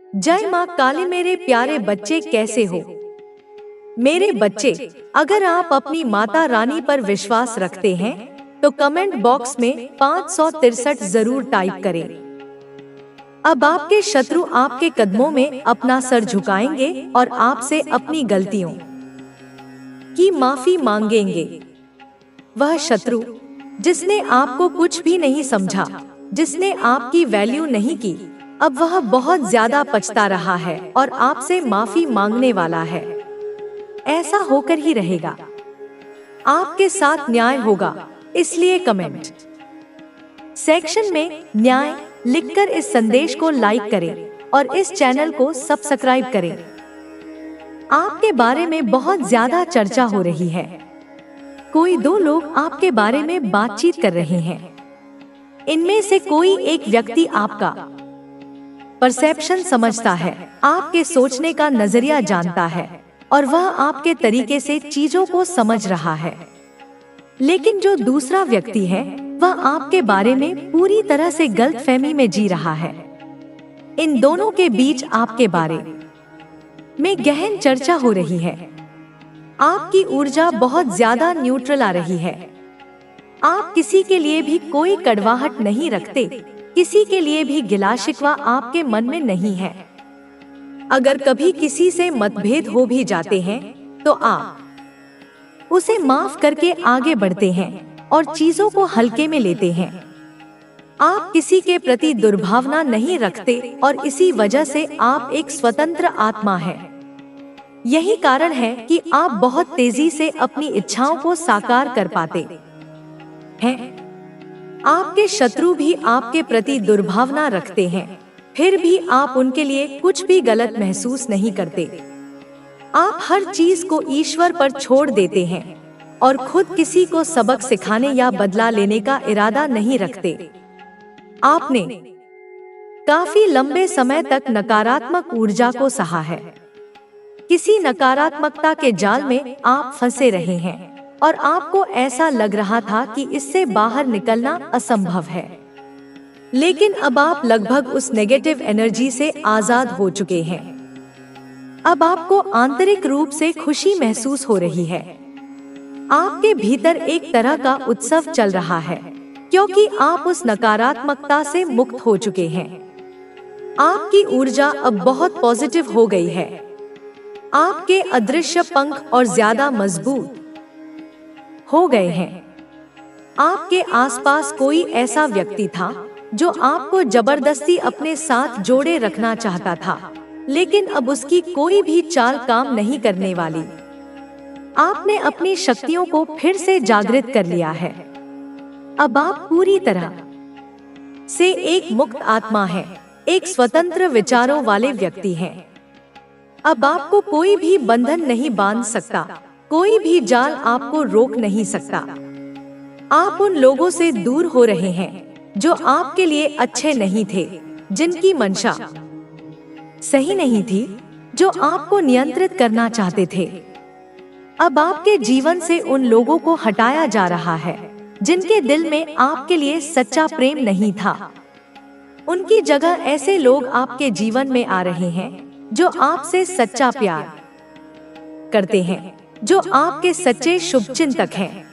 जय माँ काली। मेरे प्यारे बच्चे कैसे हो? मेरे बच्चे, अगर आप अपनी माता रानी पर विश्वास रखते हैं तो कमेंट बॉक्स में 563 जरूर टाइप करें। अब आपके शत्रु आपके कदमों में अपना सर झुकाएंगे और आपसे अपनी गलतियों की माफी मांगेंगे। वह शत्रु जिसने आपको कुछ भी नहीं समझा, जिसने आपकी वैल्यू नहीं की, अब वह बहुत ज्यादा पछता रहा है और आपसे माफी मांगने वाला है। ऐसा होकर ही रहेगा। आपके साथ न्याय होगा, इसलिए कमेंट सेक्शन में न्याय लिखकर इस संदेश को लाइक करें और इस चैनल को सब्सक्राइब करें। आपके बारे में बहुत ज्यादा चर्चा हो रही है। कोई दो लोग आपके बारे में बातचीत कर रहे हैं। इनमें से कोई एक व्यक्ति आपका परसेप्शन समझता है, आपके सोचने का नजरिया जानता है और वह आपके तरीके से चीजों को समझ रहा है। लेकिन जो दूसरा व्यक्ति है वह आपके बारे में पूरी तरह से गलतफहमी में जी रहा है। इन दोनों के बीच आपके बारे में गहन चर्चा हो रही है। आपकी ऊर्जा बहुत ज्यादा न्यूट्रल आ रही है। आप किसी के लिए भी कोई कड़वाहट नहीं रखते, किसी के लिए भी गिला शिकवा आपके मन में नहीं है। अगर कभी किसी से मतभेद हो भी जाते हैं तो आप उसे माफ करके आगे बढ़ते हैं और चीजों को हल्के में लेते हैं। आप किसी के प्रति दुर्भावना नहीं रखते और इसी वजह से आप एक स्वतंत्र आत्मा हैं। यही कारण है कि आप बहुत तेजी से अपनी इच्छाओं को साकार कर पाते हैं। आपके शत्रु भी आपके प्रति दुर्भावना रखते हैं, फिर भी आप उनके लिए कुछ भी गलत महसूस नहीं करते। आप हर चीज को ईश्वर पर छोड़ देते हैं और खुद किसी को सबक सिखाने या बदला लेने का इरादा नहीं रखते। आपने काफी लंबे समय तक नकारात्मक ऊर्जा को सहा है। किसी नकारात्मकता के जाल में आप फंसे रहे हैं और आपको ऐसा लग रहा था कि इससे बाहर निकलना असंभव है। लेकिन अब आप लगभग उस नेगेटिव एनर्जी से आजाद हो चुके हैं। अब आपको आंतरिक रूप से खुशी महसूस हो रही है। आपके भीतर एक तरह का उत्सव चल रहा है क्योंकि आप उस नकारात्मकता से मुक्त हो चुके हैं। आपकी ऊर्जा अब बहुत पॉजिटिव हो गई है। आपके अदृश्य पंख और ज्यादा मजबूत हो गए हैं। आपके आसपास कोई ऐसा व्यक्ति था जो आपको जबरदस्ती अपने साथ जोड़े रखना चाहता था, लेकिन अब उसकी कोई भी चाल काम नहीं करने वाली। आपने अपनी शक्तियों को फिर से जागृत कर लिया है। अब आप पूरी तरह से एक मुक्त आत्मा हैं, एक स्वतंत्र विचारों वाले व्यक्ति हैं। अब आपको कोई भी बंधन नहीं बांध सकता, कोई भी जाल आपको रोक नहीं सकता। आप उन लोगों से दूर हो रहे हैं जो आपके लिए अच्छे नहीं थे, जिनकी मंशा सही नहीं थी, जो आपको नियंत्रित करना चाहते थे। अब आपके जीवन से उन लोगों को हटाया जा रहा है जिनके दिल में आपके लिए सच्चा प्रेम नहीं था। उनकी जगह ऐसे लोग आपके जीवन में आ रहे हैं जो आपसे सच्चा प्यार करते हैं, जो आपके सच्चे शुभचिंतक हैं।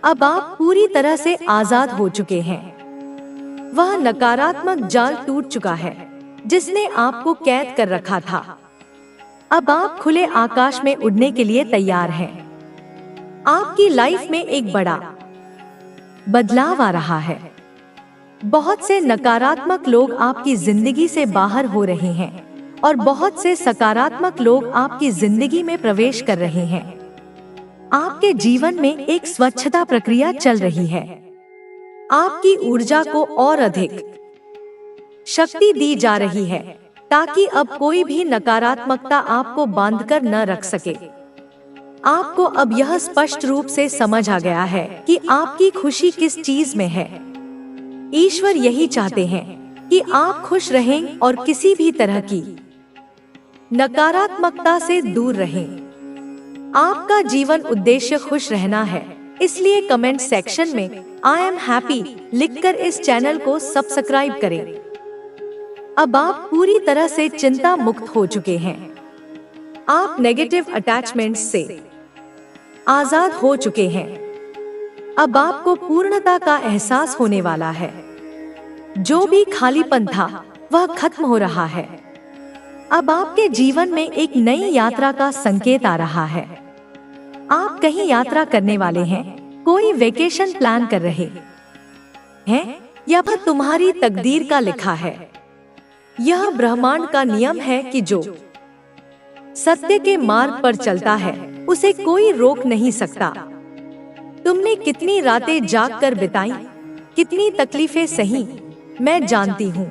अब आप पूरी तरह से आजाद हो चुके हैं। वह नकारात्मक जाल टूट चुका है जिसने आपको कैद कर रखा था। अब आप खुले आकाश में उड़ने के लिए तैयार हैं। आपकी लाइफ में एक बड़ा बदलाव आ रहा है। बहुत से नकारात्मक लोग आपकी जिंदगी से बाहर हो रहे हैं और बहुत से सकारात्मक लोग आपकी जिंदगी में प्रवेश कर रहे हैं। आपके जीवन में एक स्वच्छता प्रक्रिया चल रही है। आपकी ऊर्जा को और अधिक शक्ति दी जा रही है ताकि अब कोई भी नकारात्मकता आपको बांधकर न रख सके। आपको अब यह स्पष्ट रूप से समझ आ गया है कि आपकी खुशी किस चीज में है। ईश्वर यही चाहते हैं कि आप खुश रहें और किसी भी तरह की नकारात्मकता से दूर रहें। आपका जीवन उद्देश्य खुश रहना है, इसलिए कमेंट सेक्शन में आई एम हैप्पी लिखकर इस चैनल को सब्सक्राइब करें। अब आप पूरी तरह से चिंता मुक्त हो चुके हैं। आप नेगेटिव अटैचमेंट्स से आजाद हो चुके हैं। अब आपको पूर्णता का एहसास होने वाला है। जो भी खालीपन था वह खत्म हो रहा है। अब आपके जीवन में एक नई यात्रा का संकेत आ रहा है। आप कहीं यात्रा करने वाले हैं, कोई वेकेशन प्लान कर रहे हैं, या फिर तुम्हारी तकदीर का लिखा है। यह ब्रह्मांड का नियम है कि जो सत्य के मार्ग पर चलता है उसे कोई रोक नहीं सकता। तुमने कितनी रातें जाग कर बिताई, कितनी तकलीफें सही, मैं जानती हूँ।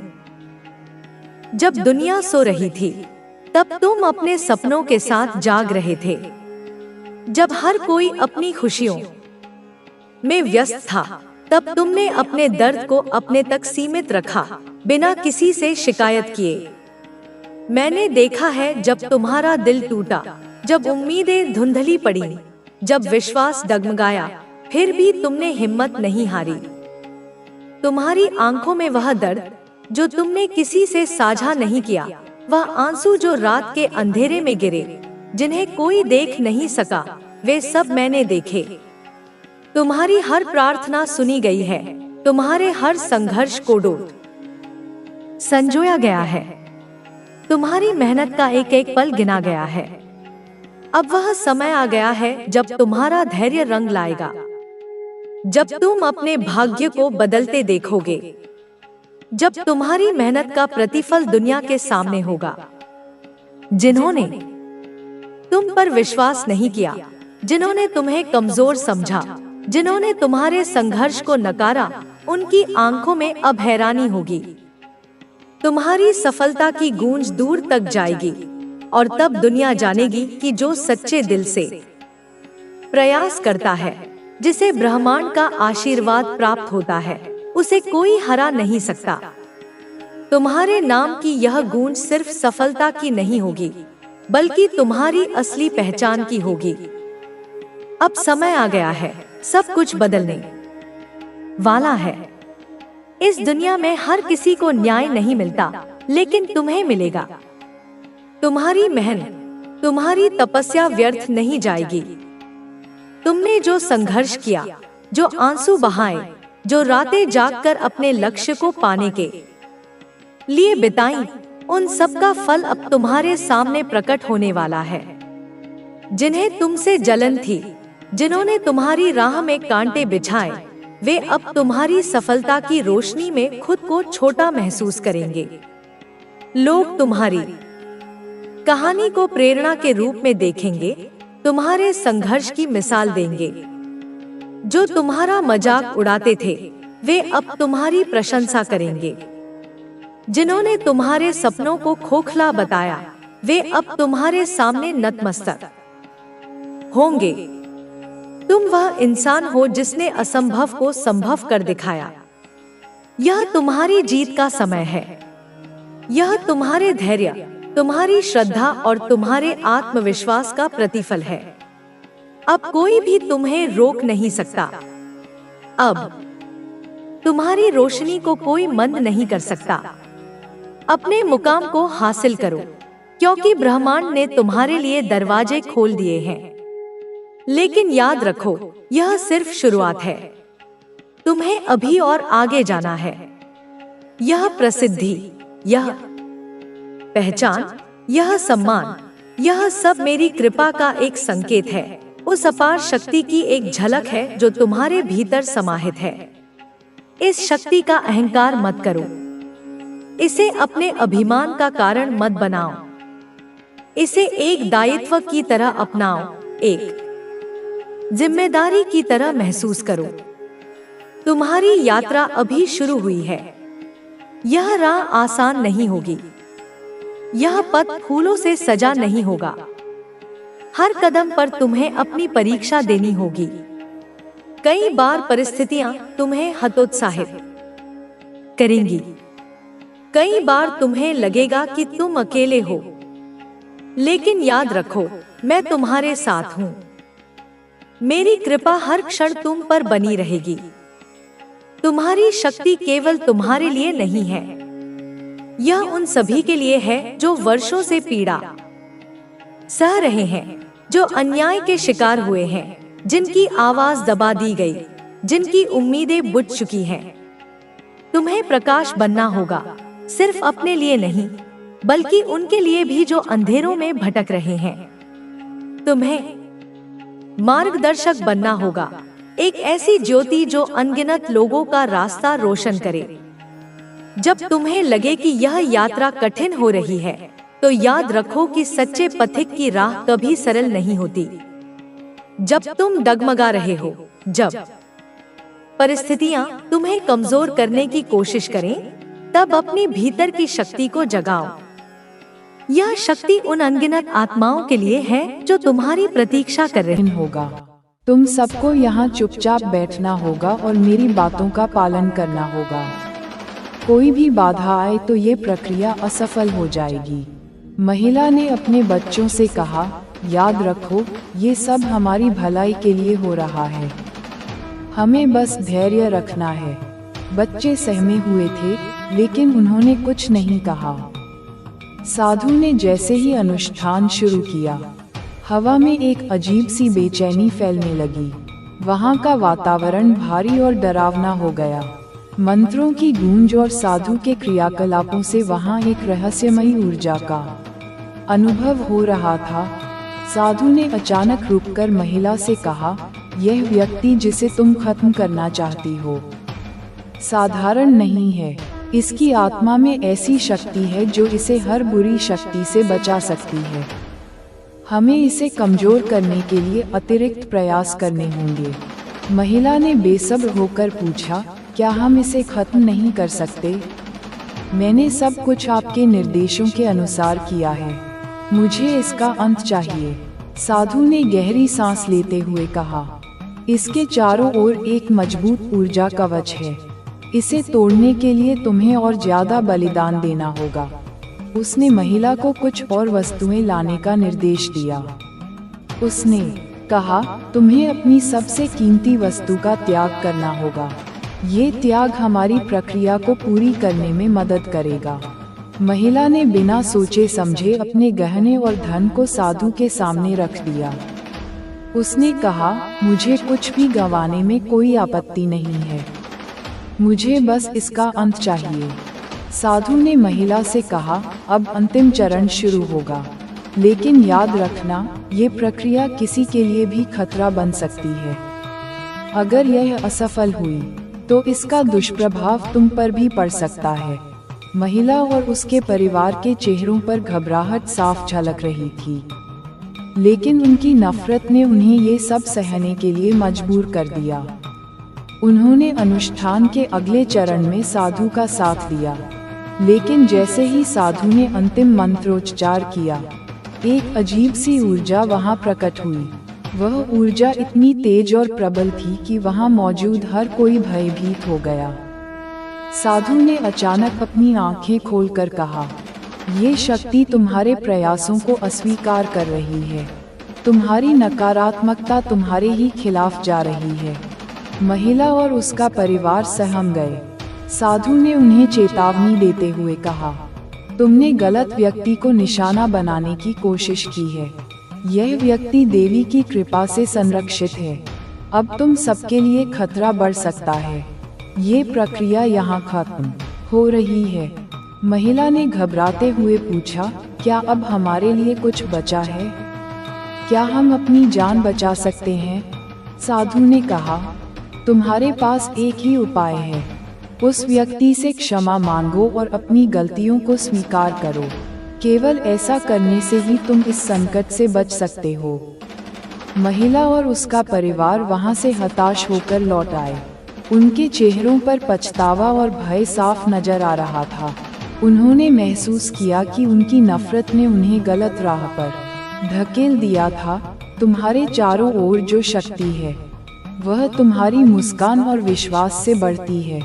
जब दुनिया सो रही थी तब तुम अपने सपनों के साथ जाग रहे थे। जब हर कोई अपनी खुशियों में व्यस्त था तब तुमने अपने दर्द को अपने तक सीमित रखा, बिना किसी से शिकायत किए। मैंने देखा है जब तुम्हारा दिल टूटा, जब उम्मीदें धुंधली पड़ी, जब विश्वास डगमगाया, फिर भी तुमने हिम्मत नहीं हारी। तुम्हारी आंखों में वह दर्द जो तुमने किसी से साझा नहीं किया, वह आंसू जो रात के अंधेरे में गिरे, जिन्हें कोई देख नहीं सका, वे सब मैंने देखे। तुम्हारी हर प्रार्थना सुनी गई है, तुम्हारे हर संघर्ष को डोट संजोया गया है, तुम्हारी मेहनत का एक एक पल गिना गया है। अब वह समय आ गया है जब तुम्हारा धैर्य रंग लाएगा, जब तुम अपने भाग्य को बदलते देखोगे, जब तुम्हारी मेहनत का प्रतिफल दुनिया के सामने होगा। जिन्होंने तुम पर विश्वास नहीं किया, जिन्होंने तुम्हें कमजोर समझा, जिन्होंने तुम्हारे संघर्ष को नकारा, उनकी आंखों में अब हैरानी होगी। तुम्हारी सफलता की गूंज दूर तक जाएगी और तब दुनिया जानेगी कि जो सच्चे दिल से प्रयास करता है, जिसे ब्रह्मांड का आशीर्वाद प्राप्त होता है, उसे कोई हरा नहीं सकता। तुम्हारे नाम की यह गूंज सिर्फ सफलता की नहीं होगी, बल्कि तुम्हारी असली पहचान की होगी। अब समय आ गया है, सब कुछ बदलने वाला है। इस दुनिया में हर किसी को न्याय नहीं मिलता, लेकिन तुम्हें मिलेगा। तुम्हारी मेहनत, तुम्हारी तपस्या व्यर्थ नहीं जाएगी। तुमने जो संघर्ष किया, जो आंसू बहाए, जो रातें जागकर अपने लक्ष्य को पाने के लिए बिताई, उन सब का फल अब तुम्हारे सामने प्रकट होने वाला है। जिन्हें तुमसे जलन थी, जिन्होंने तुम्हारी राह में कांटे बिछाए, वे अब तुम्हारी सफलता की रोशनी में खुद को छोटा महसूस करेंगे। लोग तुम्हारी कहानी को प्रेरणा के रूप में देखेंगे, तुम्हारे संघर्ष की मिसाल देंगे। जो तुम्हारा मजाक उड़ाते थे, वे अब तुम्हारी प्रशंसा करेंगे। जिन्होंने तुम्हारे सपनों को खोखला बताया, वे अब तुम्हारे सामने नतमस्तक होंगे। तुम वह इंसान हो जिसने असंभव को संभव कर दिखाया। यह तुम्हारी जीत का समय है। यह तुम्हारे धैर्य, तुम्हारी श्रद्धा और तुम्हारे आत्मविश्वास का प्रतिफल है। अब कोई भी तुम्हें रोक नहीं सकता। अब तुम्हारी रोशनी को कोई मंद नहीं कर सकता। अपने मुकाम को हासिल करो, क्योंकि ब्रह्मांड ने तुम्हारे लिए दरवाजे खोल दिए हैं। लेकिन याद रखो, यह सिर्फ शुरुआत है। तुम्हें अभी और आगे जाना है। यह प्रसिद्धि, यह पहचान, यह सम्मान, यह सब मेरी कृपा का एक संकेत है। उस अपार शक्ति की एक झलक है जो तुम्हारे भीतर समाहित है। इस शक्ति का अहंकार मत करो। इसे अपने अभिमान का कारण मत बनाओ। इसे एक दायित्व की तरह अपनाओ, एक जिम्मेदारी की तरह महसूस करो। तुम्हारी यात्रा अभी शुरू हुई है। यह राह आसान नहीं होगी। यह पथ फूलों से सजा नहीं होगा। हर कदम पर तुम्हें अपनी परीक्षा देनी होगी। कई बार परिस्थितियां तुम्हें हतोत्साहित करेंगी। कई बार तुम्हें लगेगा कि तुम अकेले हो। लेकिन याद रखो, मैं तुम्हारे साथ हूँ। मेरी कृपा हर क्षण तुम पर बनी रहेगी। तुम्हारी शक्ति केवल तुम्हारे लिए नहीं है, यह उन सभी के लिए है जो वर्षों से पीड़ा सह रहे हैं, जो अन्याय के शिकार हुए हैं, जिनकी आवाज दबा दी गई, जिनकी उम्मीदें बुझ चुकी हैं। तुम्हें प्रकाश बनना होगा, सिर्फ अपने लिए नहीं, बल्कि उनके लिए भी जो अंधेरों में भटक रहे हैं। तुम्हें मार्गदर्शक बनना होगा, एक ऐसी ज्योति जो अनगिनत लोगों का रास्ता रोशन करे। जब तुम्हें लगे कि यह यात्रा कठिन हो रही है, तो याद रखो कि सच्चे पथिक की राह कभी सरल नहीं होती। जब तुम डगमगा रहे हो, जब परिस्थितियां तुम्हें कमजोर करने की कोशिश करें, तब अपने भीतर की शक्ति को जगाओ। यह शक्ति उन अनगिनत आत्माओं के लिए है जो तुम्हारी प्रतीक्षा कर रही होगा। तुम सबको यहाँ चुपचाप बैठना होगा और मेरी बातों का पालन करना होगा। कोई भी बाधा आए तो ये प्रक्रिया असफल हो जाएगी। महिला ने अपने बच्चों से कहा, याद रखो, ये सब हमारी भलाई के लिए हो रहा है। हमें बस धैर्य रखना है। बच्चे सहमे हुए थे, लेकिन उन्होंने कुछ नहीं कहा। साधु ने जैसे ही अनुष्ठान शुरू किया, हवा में एक अजीब सी बेचैनी फैलने लगी। वहाँ का वातावरण भारी और डरावना हो गया। मंत्रों की गूंज और साधु के क्रियाकलापों से वहाँ एक रहस्यमयी ऊर्जा का अनुभव हो रहा था। साधु ने अचानक रुककर महिला से कहा, यह व्यक्ति जिसे तुम खत्म करना चाहती हो, साधारण नहीं है। इसकी आत्मा में ऐसी शक्ति है जो इसे हर बुरी शक्ति से बचा सकती है। हमें इसे कमजोर करने के लिए अतिरिक्त प्रयास करने होंगे। महिला ने बेसब्र होकर पूछा, क्या हम इसे खत्म नहीं कर सकते? मैंने सब कुछ आपके निर्देशों के अनुसार किया है। मुझे इसका अंत चाहिए। साधु ने गहरी सांस लेते हुए कहा, इसके चारों ओर एक मजबूत ऊर्जा कवच है। इसे तोड़ने के लिए तुम्हें और ज्यादा बलिदान देना होगा। उसने महिला को कुछ और वस्तुएं लाने का निर्देश दिया। उसने कहा, तुम्हें अपनी सबसे कीमती वस्तु का त्याग करना होगा। ये त्याग हमारी प्रक्रिया को पूरी करने में मदद करेगा। महिला ने बिना सोचे समझे अपने गहने और धन को साधु के सामने रख दिया। उसने कहा, मुझे कुछ भी गंवाने में कोई आपत्ति नहीं है। मुझे बस इसका अंत चाहिए। साधु ने महिला से कहा, अब अंतिम चरण शुरू होगा, लेकिन याद रखना, ये प्रक्रिया किसी के लिए भी खतरा बन सकती है। अगर यह असफल हुई, तो इसका दुष्प्रभाव तुम पर भी पड़ सकता है। महिला और उसके परिवार के चेहरों पर घबराहट साफ झलक रही थी, लेकिन उनकी नफरत ने उन्हें ये सब सहने के लिए मजबूर कर दिया। उन्होंने अनुष्ठान के अगले चरण में साधु का साथ दिया, लेकिन जैसे ही साधु ने अंतिम मंत्रोच्चार किया, एक अजीब सी ऊर्जा वहां प्रकट हुई। वह ऊर्जा इतनी तेज और प्रबल थी कि वहां मौजूद हर कोई भयभीत हो गया। साधु ने अचानक अपनी आंखें खोलकर कहा, ये शक्ति तुम्हारे प्रयासों को अस्वीकार कर रही है। तुम्हारी नकारात्मकता तुम्हारे ही खिलाफ जा रही है। महिला और उसका परिवार सहम गए। साधु ने उन्हें चेतावनी देते हुए कहा, तुमने गलत व्यक्ति को निशाना बनाने की कोशिश की है। यह व्यक्ति देवी की कृपा से संरक्षित है। अब तुम सबके लिए खतरा बढ़ सकता है। ये प्रक्रिया यहाँ खत्म हो रही है। महिला ने घबराते हुए पूछा, क्या अब हमारे लिए कुछ बचा है? क्या हम अपनी जान बचा सकते हैं? साधु ने कहा, तुम्हारे पास एक ही उपाय है। उस व्यक्ति से क्षमा मांगो और अपनी गलतियों को स्वीकार करो। केवल ऐसा करने से ही तुम इस संकट से बच सकते हो। महिला और उसका परिवार वहां से हताश होकर लौट आए। उनके चेहरों पर पछतावा और भय साफ नजर आ रहा था। उन्होंने महसूस किया कि उनकी नफरत ने उन्हें गलत राह पर धकेल दिया था। तुम्हारे चारों ओर जो शक्ति है, वह तुम्हारी मुस्कान और विश्वास से बढ़ती है।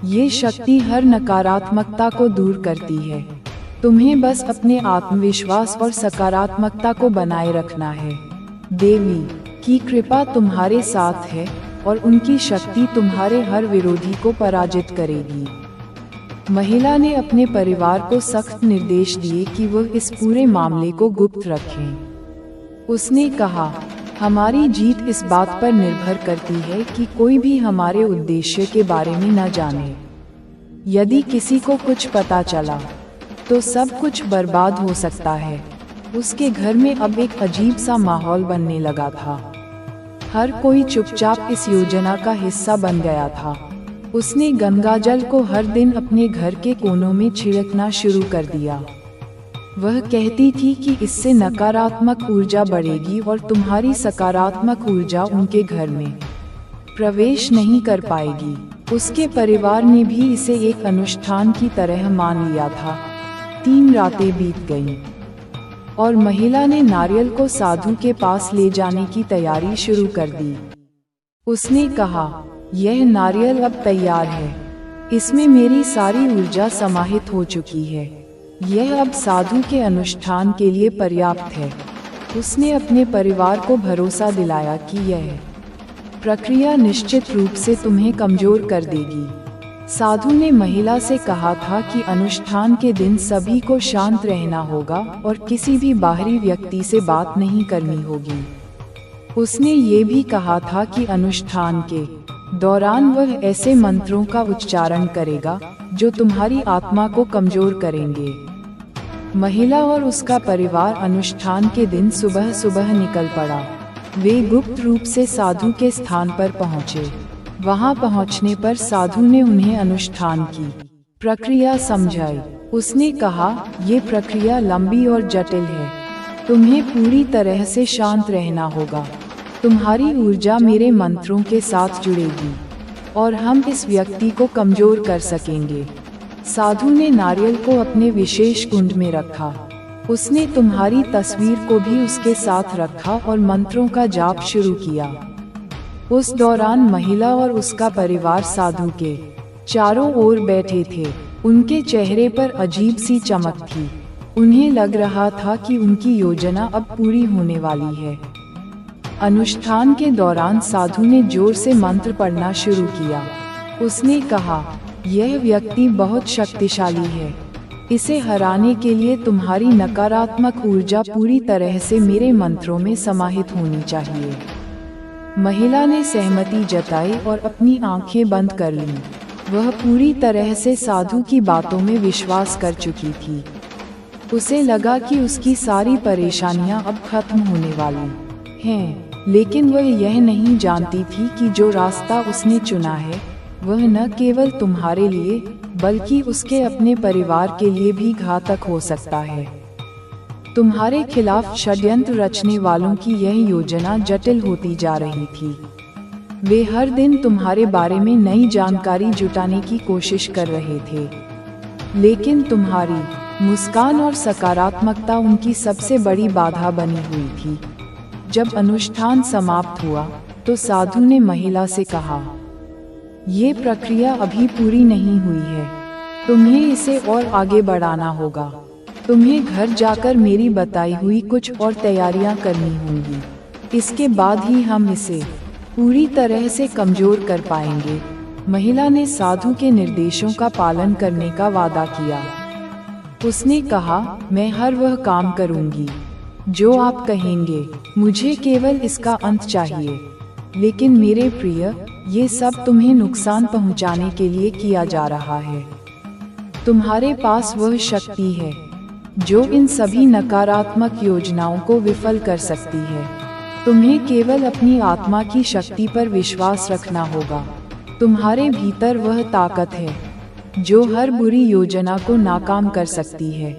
ये शक्ति हर नकारात्मकता को दूर करती है। तुम्हें बस अपने आत्मविश्वास और सकारात्मकता को बनाए रखना है। देवी की कृपा तुम्हारे साथ है और उनकी शक्ति तुम्हारे हर विरोधी को पराजित करेगी। महिला ने अपने परिवार को सख्त निर्देश दिए कि वह इस पूरे मामले को गुप्त रखें। उसने कहा, हमारी जीत इस बात पर निर्भर करती है कि कोई भी हमारे उद्देश्य के बारे में न जाने। यदि किसी को कुछ पता चला तो सब कुछ बर्बाद हो सकता है। उसके घर में अब एक अजीब सा माहौल बनने लगा था। हर कोई चुपचाप इस योजना का हिस्सा बन गया था। उसने गंगाजल को हर दिन अपने घर के कोनों में छिड़कना शुरू कर दिया। वह कहती थी कि इससे नकारात्मक ऊर्जा बढ़ेगी और तुम्हारी सकारात्मक ऊर्जा उनके घर में प्रवेश नहीं कर पाएगी। उसके परिवार ने भी इसे एक अनुष्ठान की तरह मान लिया था। 3 रातें बीत गईं और महिला ने नारियल को साधु के पास ले जाने की तैयारी शुरू कर दी। उसने कहा, यह नारियल अब तैयार है। इसमें मेरी सारी ऊर्जा समाहित हो चुकी है। यह अब साधु के अनुष्ठान के लिए पर्याप्त है। उसने अपने परिवार को भरोसा दिलाया कि यह प्रक्रिया निश्चित रूप से तुम्हें कमजोर कर देगी। साधु ने महिला से कहा था कि अनुष्ठान के दिन सभी को शांत रहना होगा और किसी भी बाहरी व्यक्ति से बात नहीं करनी होगी। उसने ये भी कहा था कि अनुष्ठान के दौरान वह ऐसे मंत्रों का उच्चारण करेगा जो तुम्हारी आत्मा को कमजोर करेंगे। महिला और उसका परिवार अनुष्ठान के दिन सुबह सुबह निकल पड़ा। वे गुप्त रूप से साधु के स्थान पर पहुँचे। वहां पहुंचने पर साधु ने उन्हें अनुष्ठान की प्रक्रिया समझाई। उसने कहा, ये प्रक्रिया लंबी और जटिल है। तुम्हें पूरी तरह से शांत रहना होगा। तुम्हारी ऊर्जा मेरे मंत्रों के साथ जुड़ेगी और हम इस व्यक्ति को कमजोर कर सकेंगे। साधु ने नारियल को अपने विशेष कुंड में रखा। उसने तुम्हारी तस्वीर को भी उसके साथ रखा और मंत्रों का जाप शुरू किया। उस दौरान महिला और उसका परिवार साधु के चारों ओर बैठे थे। उनके चेहरे पर अजीब सी चमक थी। उन्हें लग रहा था कि उनकी योजना अब पूरी होने वाली है। अनुष्ठान के दौरान साधु ने जोर से मंत्र पढ़ना शुरू किया। उसने कहा, यह व्यक्ति बहुत शक्तिशाली है। इसे हराने के लिए तुम्हारी नकारात्मक ऊर्जा पूरी तरह से मेरे मंत्रों में समाहित होनी चाहिए। महिला ने सहमति जताई और अपनी आंखें बंद कर लीं। वह पूरी तरह से साधु की बातों में विश्वास कर चुकी थी। उसे लगा कि उसकी सारी परेशानियां अब खत्म होने वाली हैं, लेकिन वह यह नहीं जानती थी कि जो रास्ता उसने चुना है वह न केवल तुम्हारे लिए बल्कि उसके अपने परिवार के लिए भी घातक हो सकता है। तुम्हारे खिलाफ षड्यंत्र रचने वालों की यह योजना जटिल होती जा रही थी। वे हर दिन तुम्हारे बारे में नई जानकारी जुटाने की कोशिश कर रहे थे, लेकिन तुम्हारी मुस्कान और सकारात्मकता उनकी सबसे बड़ी बाधा बनी हुई थी। जब अनुष्ठान समाप्त हुआ तो साधु ने महिला से कहा, ये प्रक्रिया अभी पूरी नहीं हुई है। तुम्हें इसे और आगे बढ़ाना होगा। तुम्हें घर जाकर मेरी बताई हुई कुछ और तैयारियां करनी होंगी। इसके बाद ही हम इसे पूरी तरह से कमजोर कर पाएंगे। महिला ने साधु के निर्देशों का पालन करने का वादा किया। उसने कहा, मैं हर वह काम करूंगी जो आप कहेंगे। मुझे केवल इसका अंत चाहिए। लेकिन मेरे प्रिय, ये सब तुम्हें नुकसान पहुंचाने के लिए किया जा रहा है। तुम्हारे पास वह शक्ति है जो इन सभी नकारात्मक योजनाओं को विफल कर सकती है। तुम्हें केवल अपनी आत्मा की शक्ति पर विश्वास रखना होगा। तुम्हारे भीतर वह ताकत है जो हर बुरी योजना को नाकाम कर सकती है।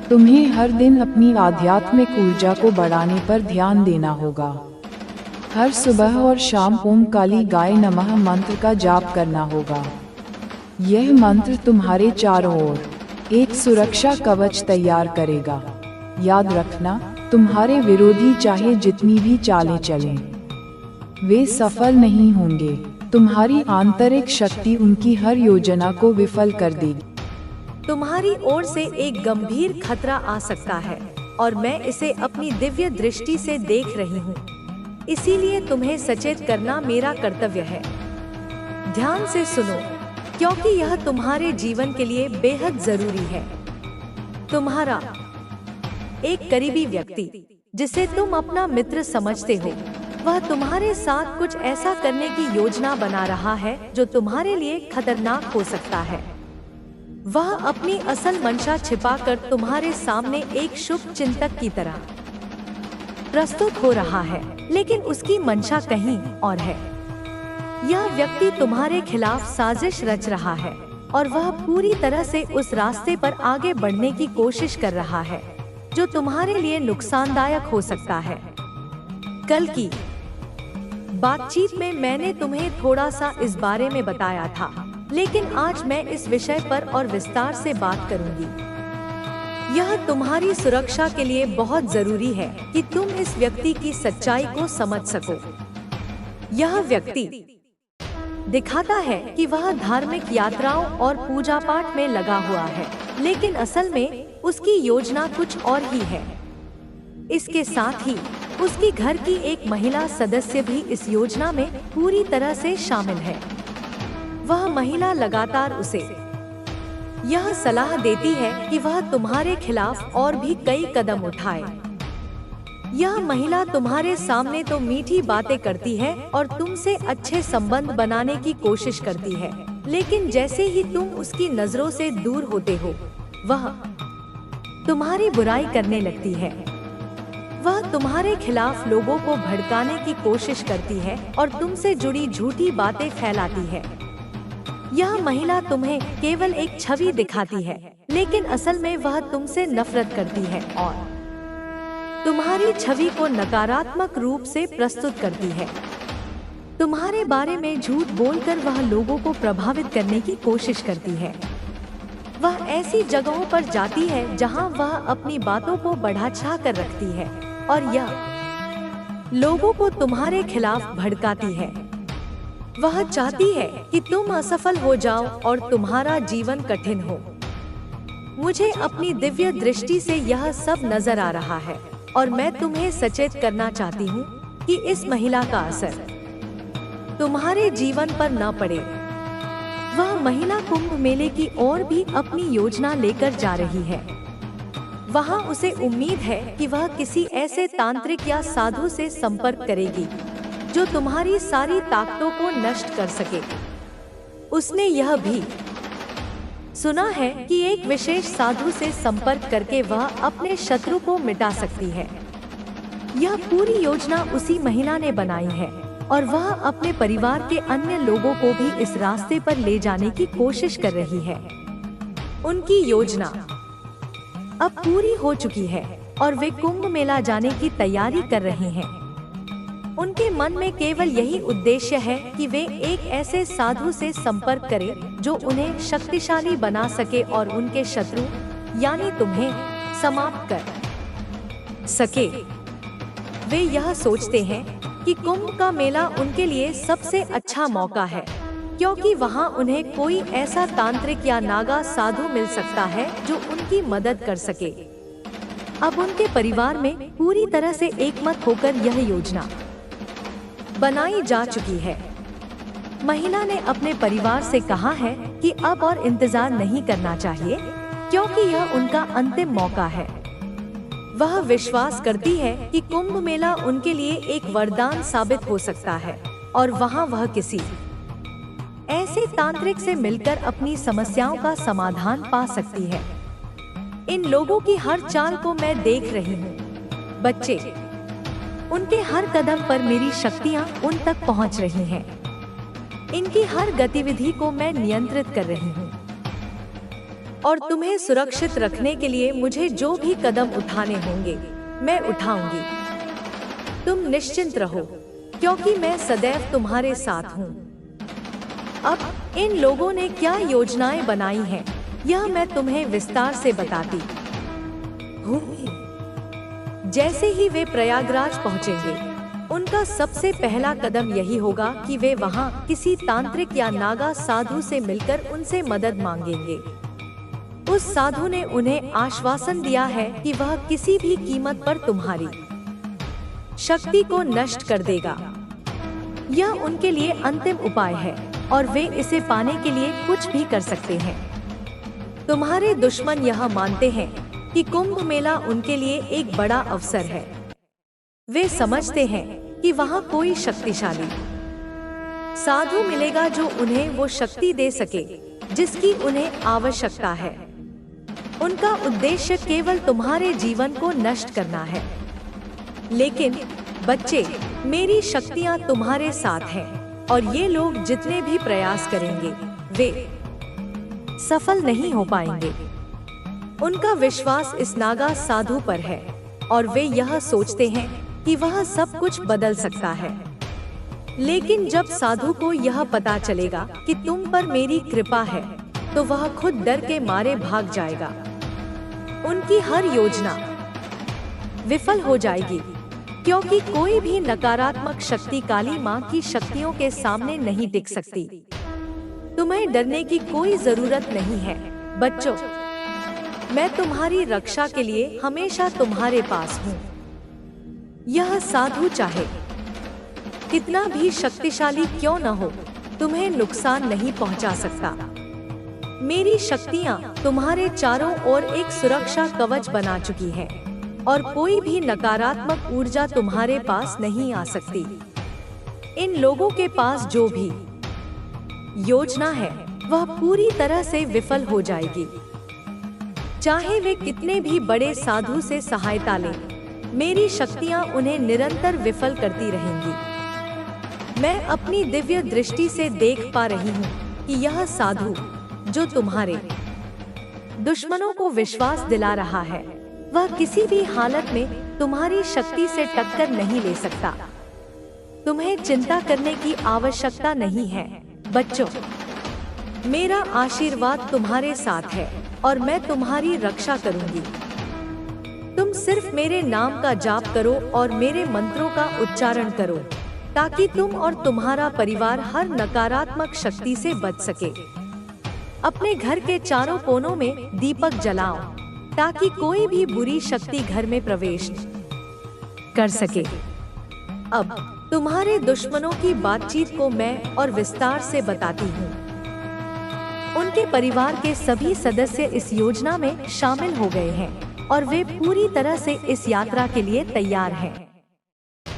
तुम्हें हर दिन अपनी आध्यात्मिक ऊर्जा को बढ़ाने पर ध्यान देना होगा। हर सुबह और शाम ओम काली गाय नमः मंत्र का जाप करना होगा। यह मंत्र तुम्हारे चारों ओर एक सुरक्षा कवच तैयार करेगा। याद रखना, तुम्हारे विरोधी चाहे जितनी भी चालें चलें, वे सफल नहीं होंगे। तुम्हारी आंतरिक शक्ति उनकी हर योजना को विफल कर देगी। तुम्हारी ओर से एक गंभीर खतरा आ सकता है और मैं इसे अपनी दिव्य दृष्टि से देख रही हूँ। इसीलिए तुम्हें सचेत करना मेरा कर्तव्य है। ध्यान से सुनो, क्योंकि यह तुम्हारे जीवन के लिए बेहद जरूरी है। तुम्हारा एक करीबी व्यक्ति जिसे तुम अपना मित्र समझते हो, वह तुम्हारे साथ कुछ ऐसा करने की योजना बना रहा है जो तुम्हारे लिए खतरनाक हो सकता है। वह अपनी असल मंशा छिपाकर तुम्हारे सामने एक शुभ चिंतक की तरह प्रस्तुत हो रहा है, लेकिन उसकी मंशा कहीं और है। यह व्यक्ति तुम्हारे खिलाफ साजिश रच रहा है और वह पूरी तरह से उस रास्ते पर आगे बढ़ने की कोशिश कर रहा है जो तुम्हारे लिए नुकसानदायक हो सकता है। कल की बातचीत में मैंने तुम्हें थोड़ा सा इस बारे में बताया था, लेकिन आज मैं इस विषय पर और विस्तार से बात करूंगी। यह तुम्हारी सुरक्षा के लिए बहुत जरूरी है कि तुम इस व्यक्ति की सच्चाई को समझ सको। यह व्यक्ति दिखाता है कि वह धार्मिक यात्राओं और पूजा पाठ में लगा हुआ है, लेकिन असल में उसकी योजना कुछ और ही है। इसके साथ ही उसकी घर की एक महिला सदस्य भी इस योजना में पूरी तरह से शामिल है। वह महिला लगातार उसे यह सलाह देती है कि वह तुम्हारे खिलाफ और भी कई कदम उठाए। यह महिला तुम्हारे सामने तो मीठी बातें करती है और तुमसे अच्छे संबंध बनाने की कोशिश करती है, लेकिन जैसे ही तुम उसकी नजरों से दूर होते हो, वह तुम्हारी बुराई करने लगती है। वह तुम्हारे खिलाफ लोगों को भड़काने की कोशिश करती है और तुमसे जुड़ी झूठी बातें फैलाती है। यह महिला तुम्हें केवल एक छवि दिखाती है, लेकिन असल में वह तुमसे नफरत करती है और तुम्हारी छवि को नकारात्मक रूप से प्रस्तुत करती है। तुम्हारे बारे में झूठ बोलकर वह लोगों को प्रभावित करने की कोशिश करती है। वह ऐसी जगहों पर जाती है जहां वह अपनी बातों को बढ़ा चढ़ा कर रखती है और यह लोगों को तुम्हारे खिलाफ भड़काती है। वह चाहती है कि तुम असफल हो जाओ और तुम्हारा जीवन कठिन हो। मुझे अपनी दिव्य दृष्टि से यह सब नजर आ रहा है और मैं तुम्हें सचेत करना चाहती हूँ कि इस महिला का असर तुम्हारे जीवन पर न पड़े। वह महिला कुंभ मेले की ओर भी अपनी योजना लेकर जा रही है। वहाँ उसे उम्मीद है कि वह किसी ऐसे तांत्रिक या साधु से संपर्क करेगी जो तुम्हारी सारी ताकतों को नष्ट कर सके। उसने यह भी सुना है कि एक विशेष साधु से संपर्क करके वह अपने शत्रु को मिटा सकती है। यह पूरी योजना उसी महिला ने बनाई है और वह अपने परिवार के अन्य लोगों को भी इस रास्ते पर ले जाने की कोशिश कर रही है। उनकी योजना अब पूरी हो चुकी है और वे कुंभ मेला जाने की तैयारी कर रहे हैं। उनके मन में केवल यही उद्देश्य है कि वे एक ऐसे साधु से संपर्क करें जो उन्हें शक्तिशाली बना सके और उनके शत्रु यानी तुम्हें समाप्त कर सके। वे यह सोचते हैं कि कुंभ का मेला उनके लिए सबसे अच्छा मौका है, क्योंकि वहां उन्हें कोई ऐसा तांत्रिक या नागा साधु मिल सकता है जो उनकी मदद कर सके। अब उनके परिवार में पूरी तरह से एकमत होकर यह योजना बनाई जा चुकी है। महिला ने अपने परिवार से कहा है कि अब और इंतजार नहीं करना चाहिए, क्योंकि यह उनका अंतिम मौका है। वह विश्वास करती है कि कुंभ मेला उनके लिए एक वरदान साबित हो सकता है और वहां वह किसी ऐसे तांत्रिक से मिलकर अपनी समस्याओं का समाधान पा सकती है। इन लोगों की हर चाल को मैं देख रही हूँ। बच्चे, उनके हर कदम पर मेरी शक्तियाँ उन तक पहुँच रही हैं। इनकी हर गतिविधि को मैं नियंत्रित कर रही हूँ और तुम्हें सुरक्षित रखने के लिए मुझे जो भी कदम उठाने होंगे मैं उठाऊंगी। तुम निश्चिंत रहो, क्योंकि मैं सदैव तुम्हारे साथ हूँ। अब इन लोगों ने क्या योजनाएं बनाई हैं, यह मैं तुम्हें विस्तार से बताती हूँ। जैसे ही वे प्रयागराज पहुँचेंगे, उनका सबसे पहला कदम यही होगा कि वे वहां किसी तांत्रिक या नागा साधु से मिलकर उनसे मदद मांगेंगे। उस साधु ने उन्हें आश्वासन दिया है कि वह किसी भी कीमत पर तुम्हारी शक्ति को नष्ट कर देगा। यह उनके लिए अंतिम उपाय है। और वे इसे पाने के लिए कुछ भी कर सकते हैं। तुम्हारे दुश्मन यह मानते हैं कि कुंभ मेला उनके लिए एक बड़ा अवसर है। वे समझते हैं कि वहाँ कोई शक्तिशाली साधु मिलेगा जो उन्हें वो शक्ति दे सके जिसकी उन्हें आवश्यकता है। उनका उद्देश्य केवल तुम्हारे जीवन को नष्ट करना है। लेकिन बच्चे, मेरी शक्तियाँ तुम्हारे साथ हैं और ये लोग जितने भी प्रयास करेंगे वे सफल नहीं हो पाएंगे। उनका विश्वास इस नागा साधु पर है और वे यह सोचते हैं कि वह सब कुछ बदल सकता है। लेकिन जब साधु को यह पता चलेगा कि तुम पर मेरी कृपा है तो वह खुद डर के मारे भाग जाएगा। उनकी हर योजना विफल हो जाएगी क्योंकि कोई भी नकारात्मक शक्ति काली माँ की शक्तियों के सामने नहीं टिक सकती। तुम्हें डरने की कोई जरूरत नहीं है बच्चों। मैं तुम्हारी रक्षा के लिए हमेशा तुम्हारे पास हूँ। यह साधु चाहे कितना भी शक्तिशाली क्यों न हो, तुम्हें नुकसान नहीं पहुंचा सकता। मेरी शक्तियाँ तुम्हारे चारों ओर एक सुरक्षा कवच बना चुकी है और कोई भी नकारात्मक ऊर्जा तुम्हारे पास नहीं आ सकती। इन लोगों के पास जो भी योजना है वह पूरी तरह से विफल हो जाएगी। चाहे वे कितने भी बड़े साधु से सहायता लें, मेरी शक्तियाँ उन्हें निरंतर विफल करती रहेंगी। मैं अपनी दिव्य दृष्टि से देख पा रही हूँ कि यह साधु जो तुम्हारे दुश्मनों को विश्वास दिला रहा है वह किसी भी हालत में तुम्हारी शक्ति से टक्कर नहीं ले सकता। तुम्हें चिंता करने की आवश्यकता नहीं है बच्चों। मेरा आशीर्वाद तुम्हारे साथ है और मैं तुम्हारी रक्षा करूंगी। तुम सिर्फ मेरे नाम का जाप करो और मेरे मंत्रों का उच्चारण करो ताकि तुम और तुम्हारा परिवार हर नकारात्मक शक्ति से बच सके। अपने घर के चारों कोनों में दीपक जलाओ ताकि कोई भी बुरी शक्ति घर में प्रवेश कर सके। अब तुम्हारे दुश्मनों की बातचीत को मैं और विस्तार से बताती हूँ। उनके परिवार के सभी सदस्य इस योजना में शामिल हो गए हैं और वे पूरी तरह से इस यात्रा के लिए तैयार हैं।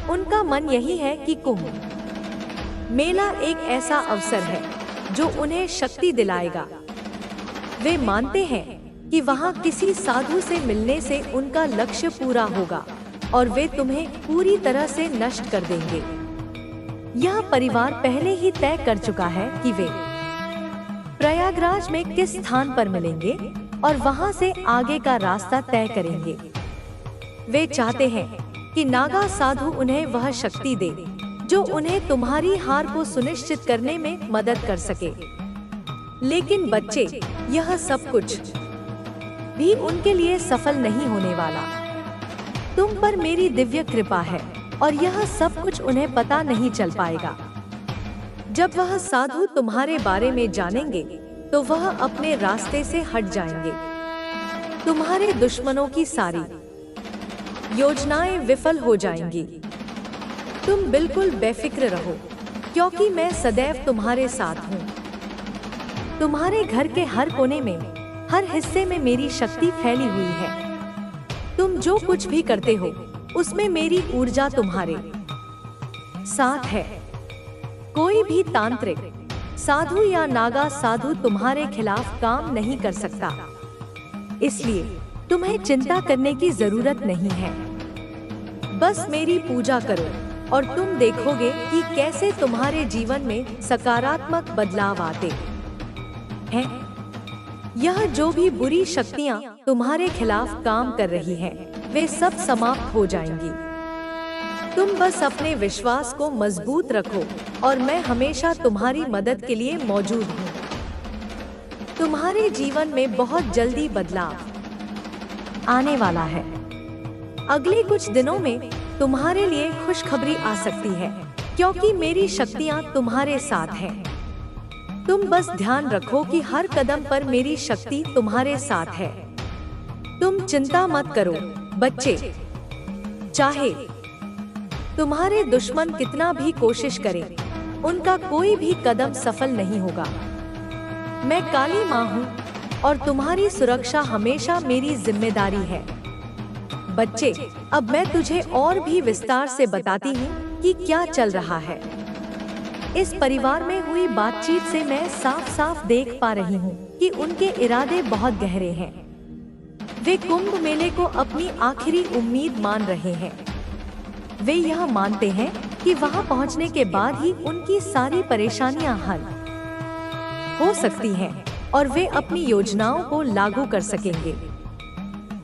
उनका मन यही है कि कुंभ मेला एक ऐसा अवसर है जो उन्हें शक्ति दिलाएगा। वे मानते हैं कि वहाँ किसी साधु से मिलने से उनका लक्ष्य पूरा होगा और वे तुम्हें पूरी तरह से नष्ट कर देंगे। यह परिवार पहले ही तय कर चुका है कि वे प्रयागराज में किस स्थान पर मिलेंगे और वहाँ से आगे का रास्ता तय करेंगे। वे चाहते हैं कि नागा साधु उन्हें वह शक्ति दे जो उन्हें तुम्हारी हार को सुनिश्चित करने में मदद कर सके। लेकिन बच्चे, यह सब कुछ भी उनके लिए सफल नहीं होने वाला। तुम पर मेरी दिव्य कृपा है और यह सब कुछ उन्हें पता नहीं चल पाएगा। जब वह साधु तुम्हारे बारे में जानेंगे तो वह अपने रास्ते से हट जाएंगे। तुम्हारे दुश्मनों की सारी योजनाएं विफल हो जाएंगी। तुम बिल्कुल बेफिक्र रहो क्योंकि मैं सदैव तुम्हारे साथ हूँ। तुम्हारे घर के हर कोने में, हर हिस्से में मेरी शक्ति फैली हुई है। तुम जो कुछ भी करते हो उसमें मेरी ऊर्जा तुम्हारे साथ है। कोई भी तांत्रिक, साधु या नागा साधु तुम्हारे खिलाफ काम नहीं कर सकता। इसलिए तुम्हें चिंता करने की जरूरत नहीं है। बस मेरी पूजा करो और तुम देखोगे कि कैसे तुम्हारे जीवन में सकारात्मक बदलाव आते हैं। यह जो भी बुरी शक्तियाँ तुम्हारे खिलाफ काम कर रही हैं, वे सब समाप्त हो जाएंगी। तुम बस अपने विश्वास को मजबूत रखो और मैं हमेशा तुम्हारी मदद के लिए मौजूद हूँ। तुम्हारे जीवन में बहुत जल्दी बदलाव आने वाला है। अगले कुछ दिनों में तुम्हारे लिए खुशखबरी आ सकती है क्योंकि मेरी शक्तियाँ तुम्हारे साथ हैं। तुम बस ध्यान रखो कि हर कदम पर मेरी शक्ति तुम्हारे साथ है। तुम चिंता मत करो बच्चे। चाहे तुम्हारे दुश्मन कितना भी कोशिश करें, उनका कोई भी कदम सफल नहीं होगा। मैं काली माँ हूँ और तुम्हारी सुरक्षा हमेशा मेरी जिम्मेदारी है। बच्चे, अब मैं तुझे और भी विस्तार से बताती हूँ कि क्या चल रहा है। इस परिवार में हुई बातचीत से मैं साफ साफ देख पा रही हूँ कि उनके इरादे बहुत गहरे हैं। वे कुंभ मेले को अपनी आखिरी उम्मीद मान रहे हैं। वे यह मानते हैं कि वहां पहुंचने के बाद ही उनकी सारी परेशानियां हल हो सकती हैं और वे अपनी योजनाओं को लागू कर सकेंगे।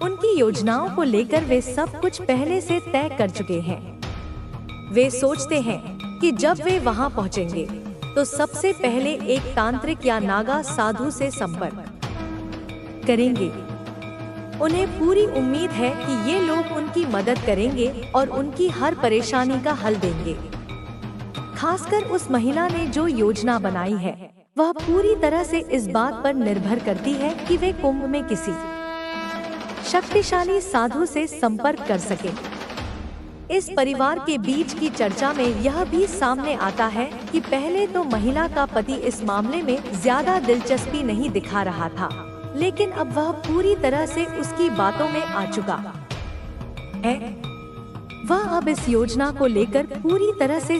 उनकी योजनाओं को लेकर वे सब कुछ पहले से तय कर चुके हैं। वे सोचते हैं कि जब वे वहां पहुंचेंगे तो सबसे पहले एक तांत्रिक या नागा साधु से संपर्क करेंगे। उन्हें पूरी उम्मीद है कि ये लोग उनकी मदद करेंगे और उनकी हर परेशानी का हल देंगे। खासकर उस महिला ने जो योजना बनाई है वह पूरी तरह से इस बात पर निर्भर करती है कि वे कुंभ में किसी शक्तिशाली साधु से संपर्क कर सके। इस परिवार के बीच की चर्चा में यह भी सामने आता है कि पहले तो महिला का पति इस मामले में ज्यादा दिलचस्पी नहीं दिखा रहा था, लेकिन अब वह पूरी तरह से उसकी बातों में आ चुका है। वह अब इस योजना को लेकर पूरी तरह से